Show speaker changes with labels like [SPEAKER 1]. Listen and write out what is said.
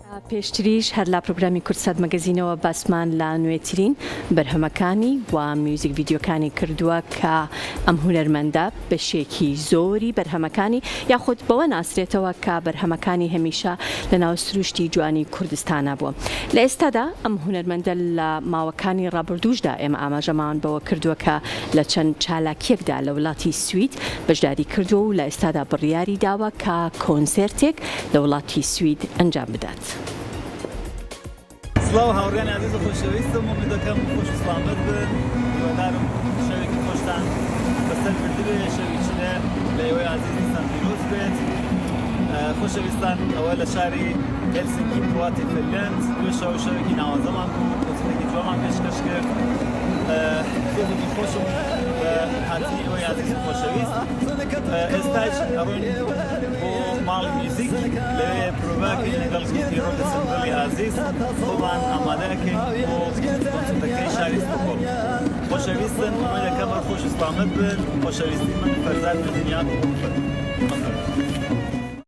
[SPEAKER 1] پێشتریش هەر لا پرۆگرامی کورسات مەگەزینەوە باسمان لە نوێترین بەرهەمەکانی و میوزیک ڤیدیۆکانی کردووە کە ئەم هونەرمەندە بەشێکی زۆری بەرهەمەکانی یاخود بەوە ناسرێتەوە کە بەرهەمەکانی هەمیشە لە ناو سروشتی جوانی کوردستانە بووە. لە ئێستادا ئەم هونەرمەندە لە ماوەکانی ڕابردووشدا ئێمە ئاماژەمان بەوە کردووە کە لە چەند چالاکیەکدا لە وڵاتی سوید بەشداری کردو و لە ئێستادا بڕیاری داوە کە کۆنسێرتێک لە وڵاتی سوید ئەنجام بدات.
[SPEAKER 2] سڵاو هاوڕێیان عەزیز و خۆشەویستم ومید دەکەم خۆش و سڵامەت بن. هیوادارم شەوێکی خۆشتان بەسەر بردبێ، شەوێکیشە لە ئێوەی عەزیزتان پیرۆز بێت. خۆشەویستان، ئەوە لە شاری هێلسینکی وڵاتی فینلاند شەو شەوێکی ناوازەمان بوو، کۆنسێرتێکی جوانمان پێشکەش کرد. زۆر دڵخۆشم بە هاتی ئێوەی عەزیز و خۆشەویست. ئێستاش ئەڕۆین بۆ ماڵی میوزیک، لەوێ پرۆڤاکەین لەگەڵ گروپی ڕۆک سمبڵی عەزیز خۆمان ئامادەکەین بۆ کۆنسێرتەکەی شاری ستۆکهۆڵم. خۆشەویستن، ومید دەکەم خۆش و سڵامەت بن. خۆشەویستی من فەرزاد بردنیان.